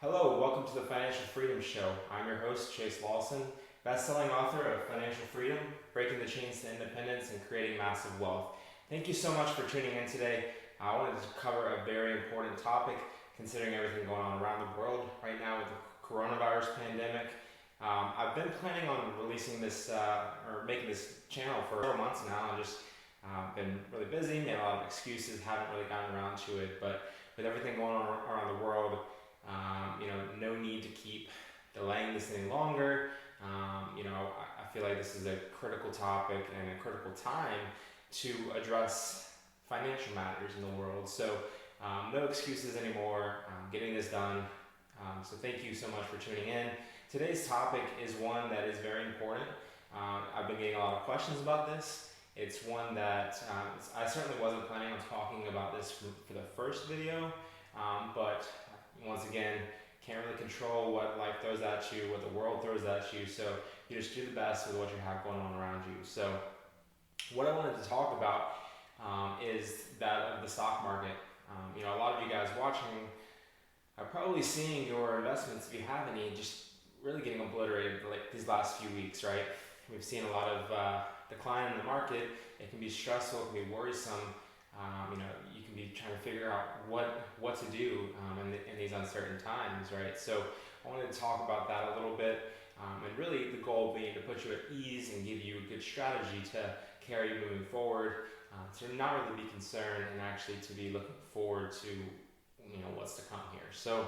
Hello, welcome to the Financial Freedom Show. I'm your host, Chase Lawson, best-selling author of Financial Freedom, Breaking the Chains to Independence and Creating Massive Wealth. Thank you so much for tuning in today. I wanted to cover a very important topic considering everything going on around the world right now with the coronavirus pandemic. I've been planning on releasing this or making this channel for several months now. I've just been really busy, made a lot of excuses, haven't really gotten around to it, but with everything going on around the world, no need to keep delaying this any longer. I feel like this is a critical topic and a critical time to address financial matters in the world. So no excuses anymore, getting this done. So thank you so much for tuning in. Today's topic is one that is very important. I've been getting a lot of questions about this. It's one that I certainly wasn't planning on talking about this for the first video, but once again, can't really control what life throws at you, what the world throws at you, so you just do the best with what you have going on around you. So what I wanted to talk about is that of the stock market. A lot of you guys watching are probably seeing your investments, if you have any, just really getting obliterated like these last few weeks, right? We've seen a lot of decline in the market. It can be stressful, it can be worrisome. You can be trying to figure out what to do in these uncertain times, right? So I wanted to talk about that a little bit, and really the goal being to put you at ease and give you a good strategy to carry you moving forward, to not really be concerned and actually to be looking forward to what's to come here. So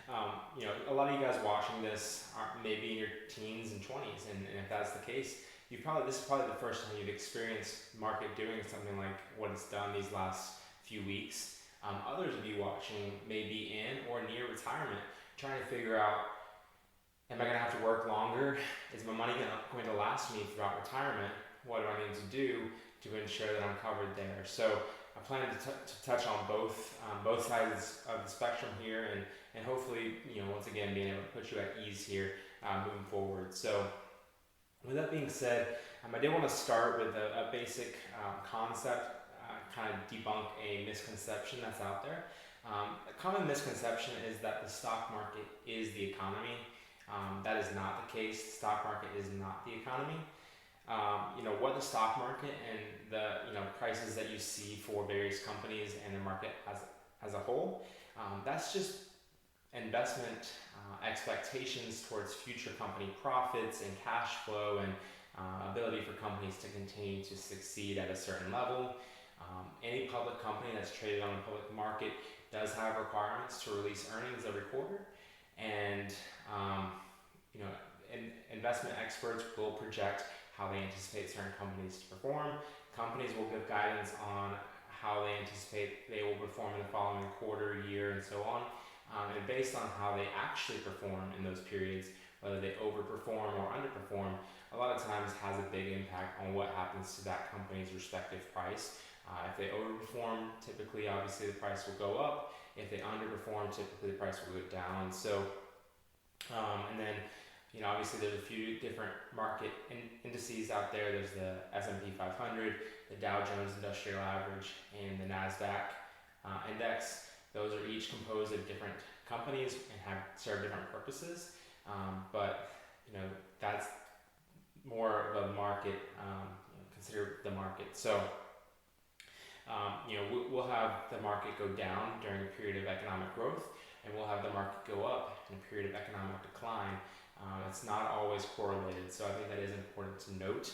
a lot of you guys watching this are maybe in your teens and 20s, and if that's the case, this is probably the first time you've experienced market doing something like what it's done these last few weeks. Others of you watching may be in or near retirement, trying to figure out, am I going to have to work longer? Is my money going to last me throughout retirement? What do I need to do to ensure that I'm covered there? So I plan to touch on both sides of the spectrum here, and hopefully, once again, being able to put you at ease here moving forward. So with that being said, I did want to start with a basic concept, kind of debunk a misconception that's out there. A common misconception is that the stock market is the economy. That is not the case. The stock market is not the economy. What the stock market and the prices that you see for various companies and the market as a whole, that's just investment expectations towards future company profits and cash flow and ability for companies to continue to succeed at a certain level. Any public company that's traded on the public market does have requirements to release earnings every quarter, and investment experts will project how they anticipate certain companies to perform. Companies will give guidance on how they anticipate they will perform in the following quarter, year, and so on. And based on how they actually perform in those periods, whether they overperform or underperform, a lot of times has a big impact on what happens to that company's respective price. If they overperform, typically, obviously, the price will go up. If they underperform, typically, the price will go down. So, and then, obviously, there's a few different market indices out there. There's the S&P 500, the Dow Jones Industrial Average, and the NASDAQ index. Those are each composed of different companies and serve different purposes, but that's more of a market. Consider the market. So we'll have the market go down during a period of economic growth, and we'll have the market go up in a period of economic decline. It's not always correlated, so I think that is important to note.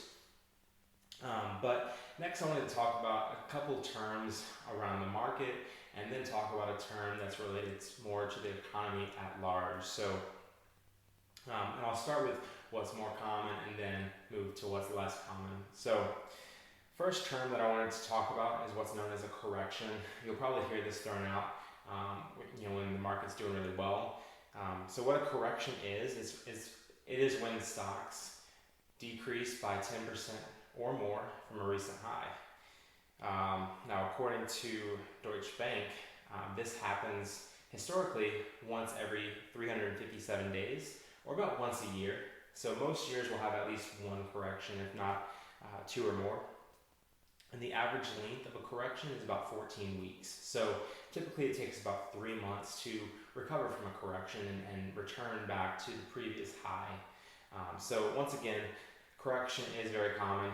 But next, I wanted to talk about a couple terms around the market, and then talk about a term that's related more to the economy at large. So, and I'll start with what's more common and then move to what's less common. So, first term that I wanted to talk about is what's known as a correction. You'll probably hear this thrown out, when the market's doing really well. So what a correction is it is when stocks decrease by 10% or more from a recent high. Now, according to Deutsche Bank, this happens historically once every 357 days, or about once a year. So most years will have at least one correction, if not two or more. And the average length of a correction is about 14 weeks. So typically it takes about 3 months to recover from a correction and return back to the previous high. So once again, correction is very common.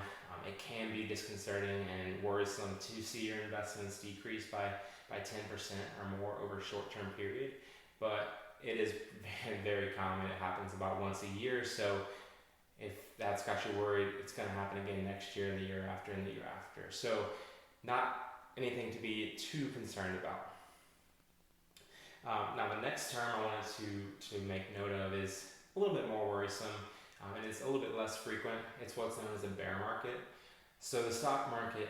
It can be disconcerting and worrisome to see your investments decrease by 10% or more over a short-term period, but it is very, very common. It happens about once a year, so if that's got you worried, it's going to happen again next year, and the year after, and the year after. So not anything to be too concerned about. Now the next term I wanted to make note of is a little bit more worrisome, and it's a little bit less frequent. It's what's known as a bear market. So the stock market,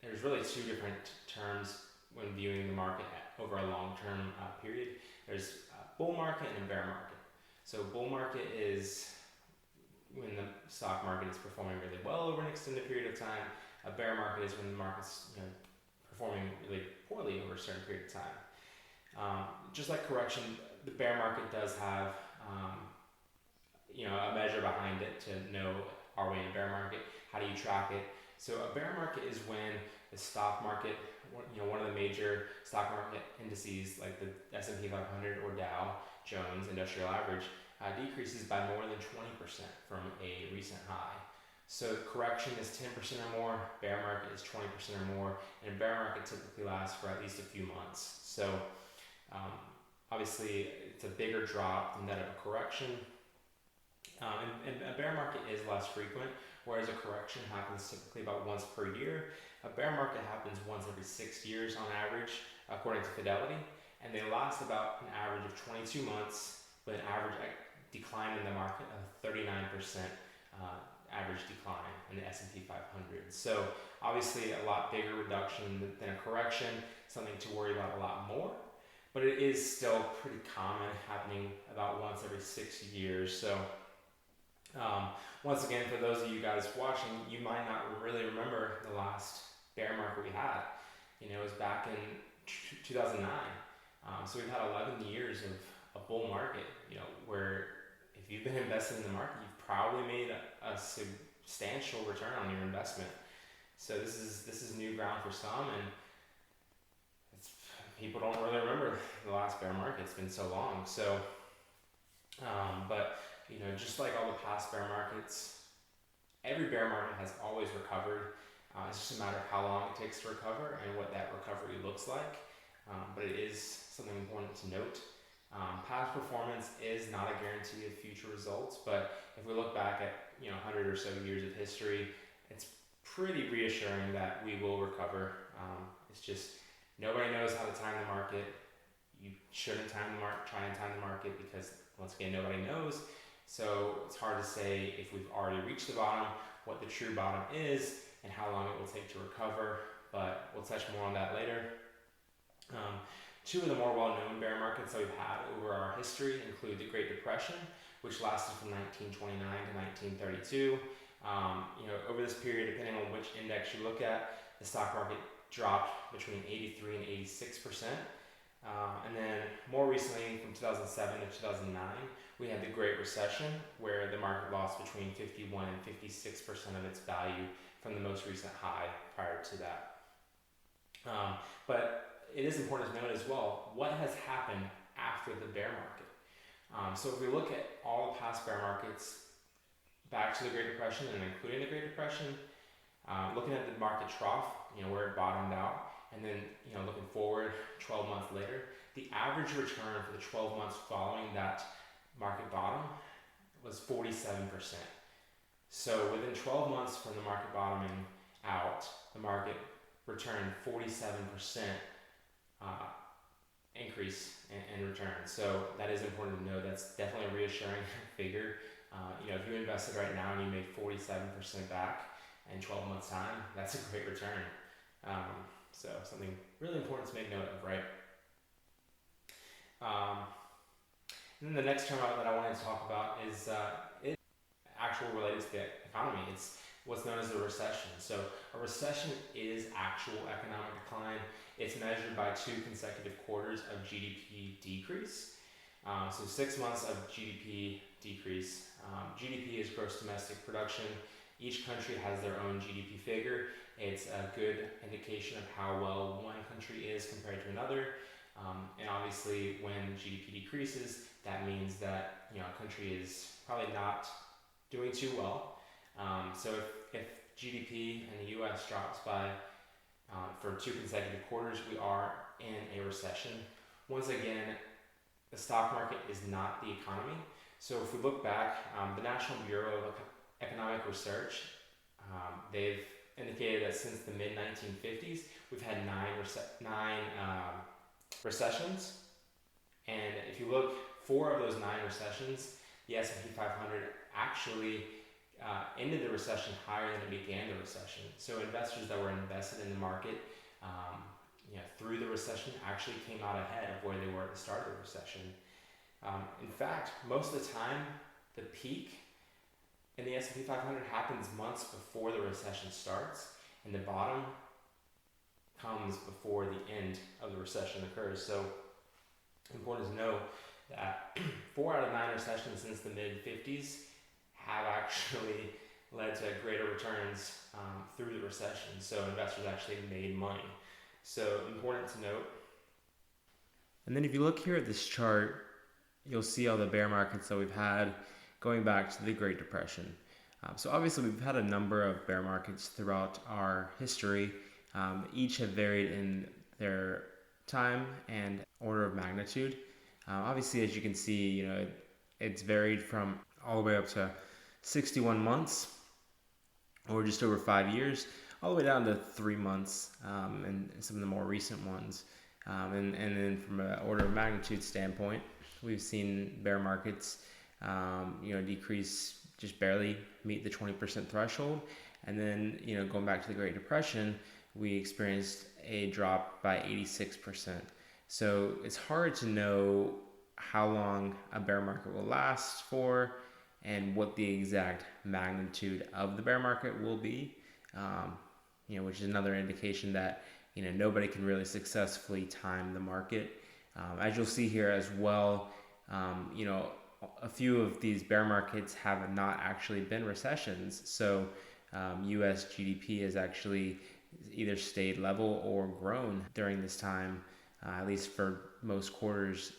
there's really two different terms when viewing the market over a long-term period. There's a bull market and a bear market. So bull market is when the stock market is performing really well over an extended period of time. A bear market is when the market's performing really poorly over a certain period of time. Just like correction, the bear market does have a measure behind it to know, are we in a bear market? How do you track it? So a bear market is when the stock market, one of the major stock market indices like the S&P 500 or Dow Jones Industrial Average decreases by more than 20% from a recent high. So correction is 10% or more, bear market is 20% or more, and a bear market typically lasts for at least a few months. So obviously it's a bigger drop than that of a correction. And a bear market is less frequent, whereas a correction happens typically about once per year. A bear market happens once every 6 years on average, according to Fidelity, and they last about an average of 22 months with an average decline in the market of 39% average decline in the S&P 500. So obviously a lot bigger reduction than a correction, something to worry about a lot more, but it is still pretty common, happening about once every 6 years. So once again, for those of you guys watching, you might not really remember the last bear market we had. It was back in 2009. So we've had 11 years of a bull market, where if you've been invested in the market, you've probably made a substantial return on your investment. So this is new ground for some, and people don't really remember the last bear market. It's been so long. So, but just like all the past bear markets, every bear market has always recovered. It's just a matter of how long it takes to recover and what that recovery looks like. But it is something important to note. Past performance is not a guarantee of future results, but if we look back at 100 or so years of history, it's pretty reassuring that we will recover. It's just nobody knows how to time the market. You shouldn't try and time the market because, once again, nobody knows. So it's hard to say if we've already reached the bottom, what the true bottom is, and how long it will take to recover, but we'll touch more on that later. Two of the more well-known bear markets that we've had over our history include the Great Depression, which lasted from 1929 to 1932. Over this period, depending on which index you look at, the stock market dropped between 83 and 86%. And then more recently, from 2007 to 2009, we had the Great Recession, where the market lost between 51 and 56% of its value from the most recent high prior to that. But it is important to note as well, what has happened after the bear market. So if we look at all the past bear markets back to the Great Depression and including the Great Depression, looking at the market trough, where it bottomed out, and then looking forward 12 months later, the average return for the 12 months following that market bottom was 47%. So within 12 months from the market bottoming out, the market returned 47% increase in return. So that is important to know. That's definitely a reassuring figure. If you invested right now and you made 47% back in 12 months time, that's a great return. So something really important to make note of, right? And then the next term that I wanted to talk about is actual related to the economy. It's what's known as a recession. So a recession is actual economic decline. It's measured by 2 consecutive quarters of GDP decrease. So 6 months of GDP decrease. GDP is gross domestic production. Each country has their own GDP figure. It's a good indication of how well one country is compared to another. And obviously, when GDP decreases, that means that a country is probably not doing too well. So if GDP in the U.S. drops by for 2 consecutive quarters, we are in a recession. Once again, the stock market is not the economy. So if we look back, the National Bureau of Economic Research, they've indicated that since the mid 1950s, we've had nine recessions. And if you look, 4 of those 9 recessions, the S&P 500 actually ended the recession higher than it began the recession. So investors that were invested in the market through the recession actually came out ahead of where they were at the start of the recession. In fact, most of the time, the peak in the S&P 500 happens months before the recession starts, and the bottom comes before the end of the recession occurs. So important to know that 4 out of 9 recessions since the mid-50s have actually led to greater returns through the recession. So investors actually made money. So important to note. And then if you look here at this chart, you'll see all the bear markets that we've had going back to the Great Depression. So obviously we've had a number of bear markets throughout our history. Each have varied in their time and order of magnitude. Obviously, as you can see, it's varied from all the way up to 61 months, or just over 5 years, all the way down to 3 months, and some of the more recent ones. And then from an order of magnitude standpoint, we've seen bear markets, decrease, just barely meet the 20% threshold. And then, going back to the Great Depression, we experienced a drop by 86%. So it's hard to know how long a bear market will last for and what the exact magnitude of the bear market will be, which is another indication that nobody can really successfully time the market. As you'll see here as well, a few of these bear markets have not actually been recessions. So U.S. GDP has actually either stayed level or grown during this time, at least for most quarters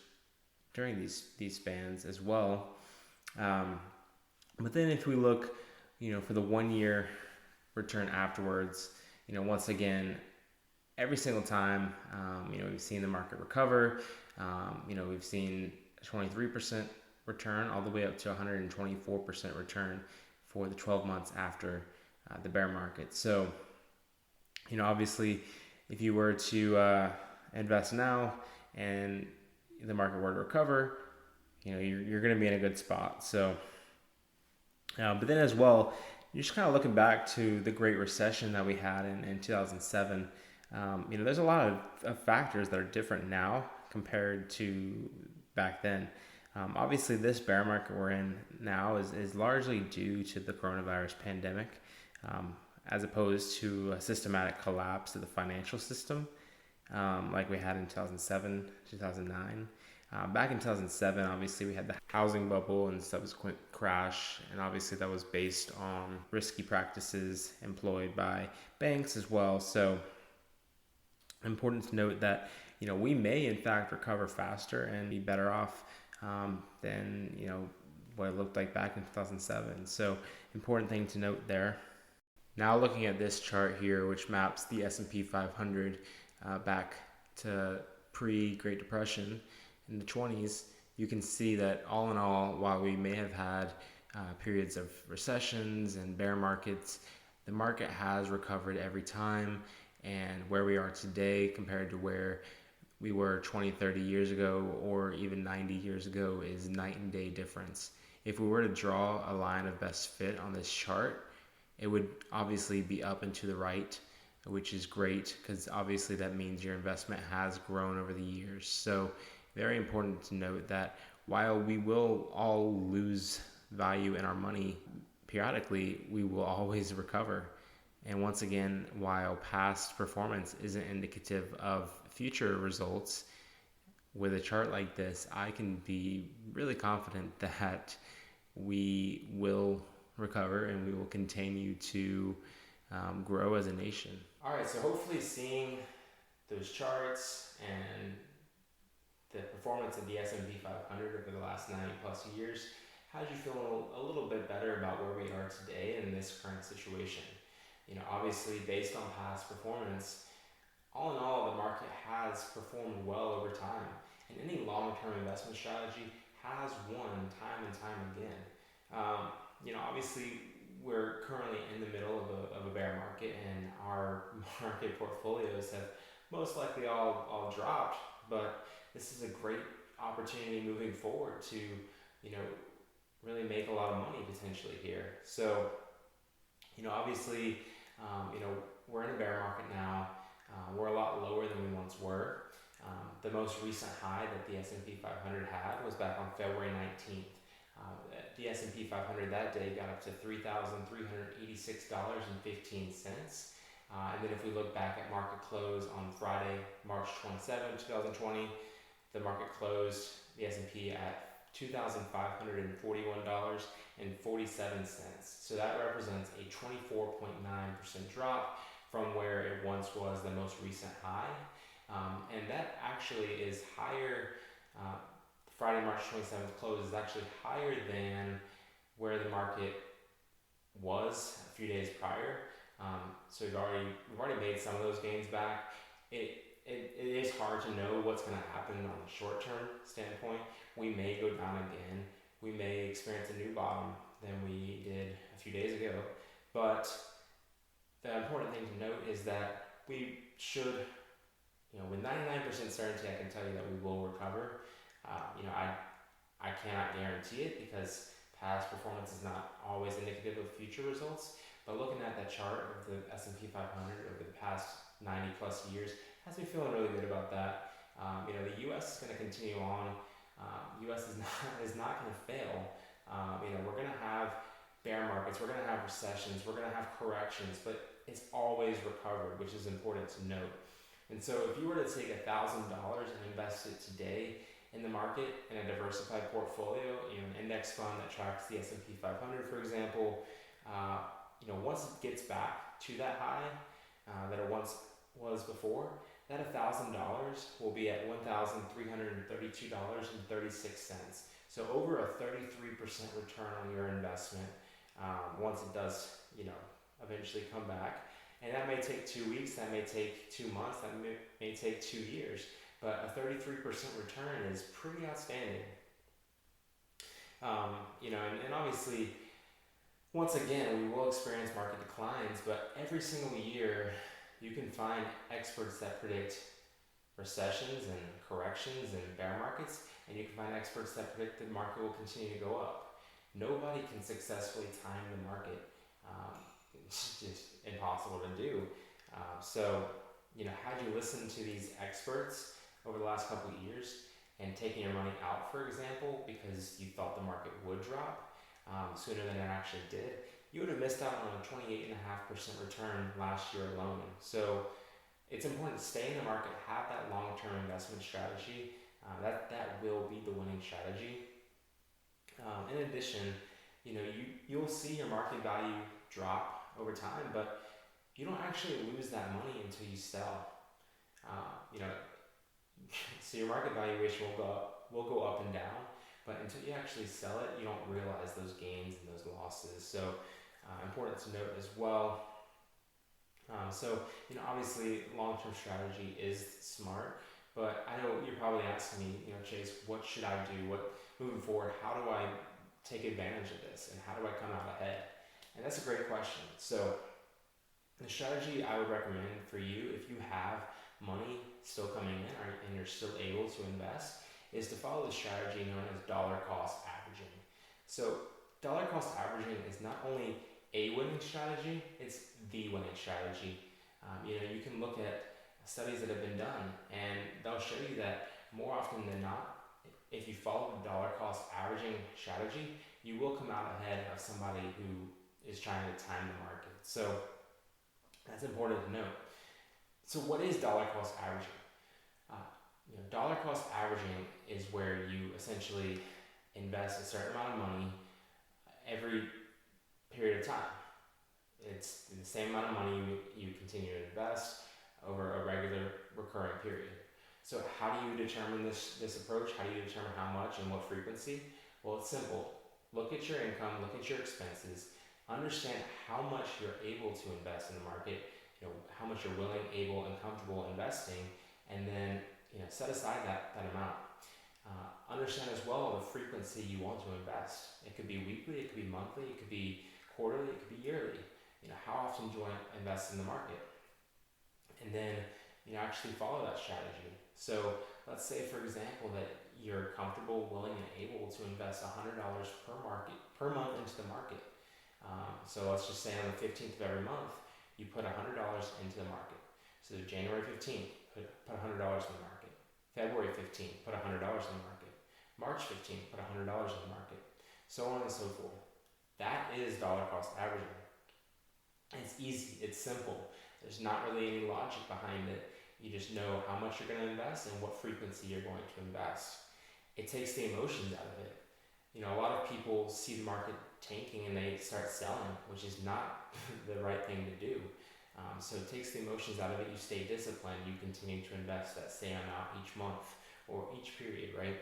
during these spans as well. But then if we look, for the 1 year return afterwards, once again, every single time, we've seen the market recover. We've seen 23% return all the way up to 124% return for the 12 months after the bear market. So, obviously, if you were to invest now and the market were to recover, you're going to be in a good spot. So, but then as well, you're just kind of looking back to the Great Recession that we had in 2007. There's a lot of factors that are different now compared to back then. Obviously, this bear market we're in now is largely due to the coronavirus pandemic, as opposed to a systematic collapse of the financial system, like we had in 2007, 2009. Back in 2007, obviously, we had the housing bubble and subsequent crash, and obviously that was based on risky practices employed by banks as well. So important to note that, we may in fact recover faster and be better off than, what it looked like back in 2007. So important thing to note there. Now looking at this chart here, which maps the S&P 500 back to pre-Great Depression in the 20s, you can see that all in all, while we may have had periods of recessions and bear markets, the market has recovered every time. And where we are today compared to where we were 20, 30 years ago, or even 90 years ago, is night and day difference. If we were to draw a line of best fit on this chart, it would obviously be up and to the right, which is great because obviously that means your investment has grown over the years. So very important to note that while we will all lose value in our money periodically, we will always recover. And once again, while past performance isn't indicative of future results, with a chart like this, I can be really confident that we will recover and we will continue to grow as a nation. All right, so hopefully seeing those charts and the performance of the S&P 500 over the last 90 plus years, how did you feel a little bit better about where we are today in this current situation? Obviously based on past performance, all in all, the market has performed well over time, and any long-term investment strategy has won time and time again. Obviously, we're currently in the middle of a bear market, and our market portfolios have most likely all dropped. But this is a great opportunity moving forward to, really make a lot of money potentially here. So, obviously, we're in a bear market now. We're a lot lower than we once were. The most recent high that the S&P 500 had was back on February 19th. The S&P 500 that day got up to $3,386.15. And then if we look back at market close on Friday, March 27, 2020, the market closed the S&P at $2,541.47. So that represents a 24.9% drop from where it once was the most recent high. And that actually is higher. Friday, March 27th close is actually higher than where the market was a few days prior. So we've already made some of those gains back. It is hard to know what's going to happen on the short term standpoint. We may go down again. We may experience a new bottom than we did a few days ago. But the important thing to note is that we should, with 99% certainty, I can tell you that we will recover. I cannot guarantee it because past performance is not always indicative of future results. But looking at that chart of the S&P 500 over the past 90 plus years has me feeling really good about that. The U.S. is going to continue on. U.S. is not going to fail. We're going to have bear markets, we're going to have recessions, we're going to have corrections, but it's always recovered, which is important to note. And so if you were to take $1,000 and invest it today in the market in a diversified portfolio, an index fund that tracks the S&P 500, for example, once it gets back to that high that it once was before, that $1,000 will be at $1,332.36. So over a 33% return on your investment once it does, eventually come back. And that may take 2 weeks, that may take 2 months, that may take 2 years. But a 33% return is pretty outstanding. And obviously, once again, we will experience market declines, but every single year you can find experts that predict recessions and corrections and bear markets, and you can find experts that predict the market will continue to go up. Nobody can successfully time the market. It's just impossible to do. Had you listened to these experts over the last couple of years and taking your money out, for example, because you thought the market would drop sooner than it actually did, you would have missed out on a 28.5% return last year alone. So it's important to stay in the market, have that long-term investment strategy. That will be the winning strategy. In addition, you'll see your market value drop over time, but you don't actually lose that money until you sell. So your market valuation will go up and down, but until you actually sell it, you don't realize those gains and those losses. So important to note as well. Obviously long-term strategy is smart, but I know you're probably asking me, Chase, what should I do? Moving forward, how do I take advantage of this and how do I come out ahead? And that's a great question. So the strategy I would recommend for you, if you have money still coming in and you're still able to invest, is to follow the strategy known as dollar cost averaging. So dollar cost averaging is not only a winning strategy, it's the winning strategy. You can look at studies that have been done and they'll show you that more often than not, if you follow the dollar cost averaging strategy, you will come out ahead of somebody who is trying to time the market. So that's important to note. So what is dollar cost averaging? Dollar cost averaging is where you essentially invest a certain amount of money every period of time. It's the same amount of money you continue to invest over a regular recurring period. So how do you determine this approach? How do you determine how much and what frequency? Well, it's simple. Look at your income, look at your expenses, understand how much you're able to invest in the market, how much you're willing, able, and comfortable investing, and then set aside that amount. Understand as well the frequency you want to invest. It could be weekly, it could be monthly, it could be quarterly, it could be yearly. How often do you want to invest in the market? And then actually follow that strategy. So let's say, for example, that you're comfortable, willing, and able to invest $100 per month into the market. So let's just say on the 15th of every month, you put $100 into the market. So January 15th, put $100 in the market. February 15th, put $100 in the market. March 15th, put $100 in the market. So on and so forth. That is dollar cost averaging. It's easy, it's simple. There's not really any logic behind it. You just know how much you're going to invest and what frequency you're going to invest. It takes the emotions out of it. A lot of people see the market tanking and they start selling, which is not the right thing to do. So it takes the emotions out of it. You stay disciplined. You continue to invest that same amount each month or each period, right?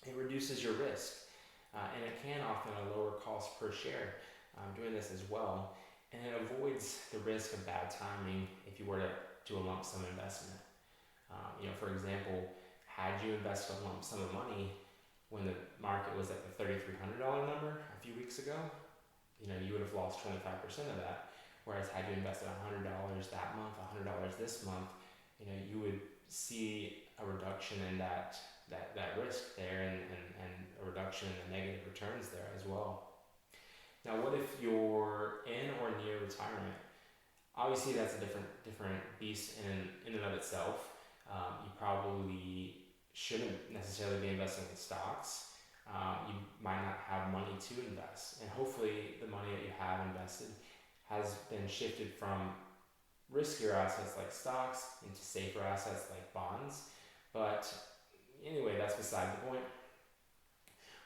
It reduces your risk, and it can often a lower cost per share doing this as well. And it avoids the risk of bad timing if you were to do a lump sum investment. For example, had you invested a lump sum of money when the market was at the $3,300 number a few weeks ago, you would have lost 25% of that. Whereas had you invested $100 that month, $100 this month, you would see a reduction in that risk there and a reduction in the negative returns there as well. Now, what if you're in or near retirement? Obviously, that's a different beast in and of itself. You probably shouldn't necessarily be investing in stocks. You might not have money to invest, and hopefully the money that you have invested has been shifted from riskier assets like stocks into safer assets like bonds. But anyway, that's beside the point.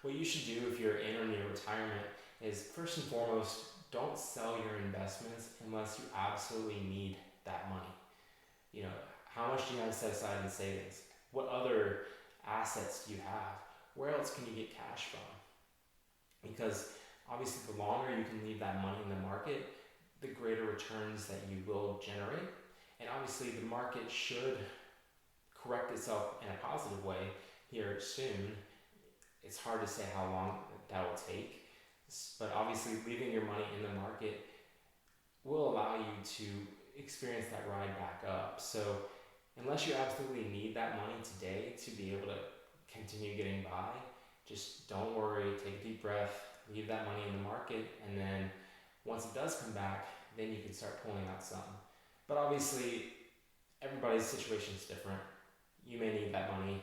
What you should do if you're in or near retirement is, first and foremost, don't sell your investments unless you absolutely need that money. How much do you have set aside in savings? What other assets do you have? Where else can you get cash from? Because obviously the longer you can leave that money in the market, the greater returns that you will generate. And obviously the market should correct itself in a positive way here soon. It's hard to say how long that will take, but obviously leaving your money in the market will allow you to experience that ride back up. So unless you absolutely need that money today to be able to continue getting by, just don't worry, take a deep breath, leave that money in the market, and then once it does come back, then you can start pulling out some. But obviously, everybody's situation is different. You may need that money,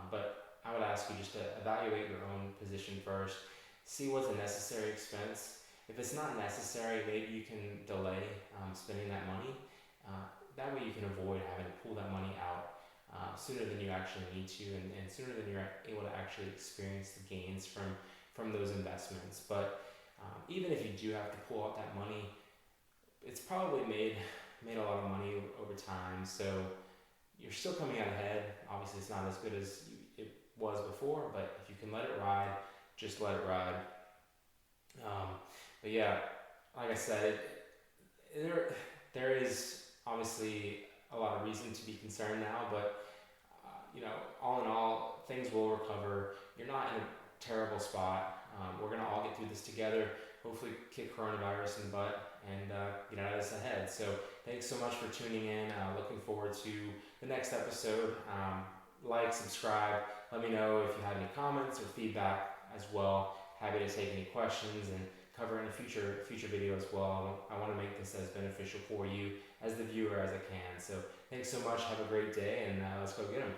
but I would ask you just to evaluate your own position first, see what's a necessary expense. If it's not necessary, maybe you can delay spending that money. That way you can avoid having to pull that money out sooner than you actually need to, and sooner than you're able to actually experience the gains from those investments. But even if you do have to pull out that money, it's probably made a lot of money over time, so you're still coming out ahead. Obviously it's not as good as it was before, but if you can let it ride, just let it ride. But yeah, like I said, there is obviously a lot of reason to be concerned now, but all in all, things will recover. You're not in a terrible spot. We're gonna all get through this together. Hopefully kick coronavirus in the butt and get out of this ahead. So thanks so much for tuning in. Looking forward to the next episode. Like, subscribe. Let me know if you have any comments or feedback as well. Happy to take any questions and cover in a future video as well. I want to make this as beneficial for you as the viewer as I can. So thanks so much. Have a great day, and let's go get them.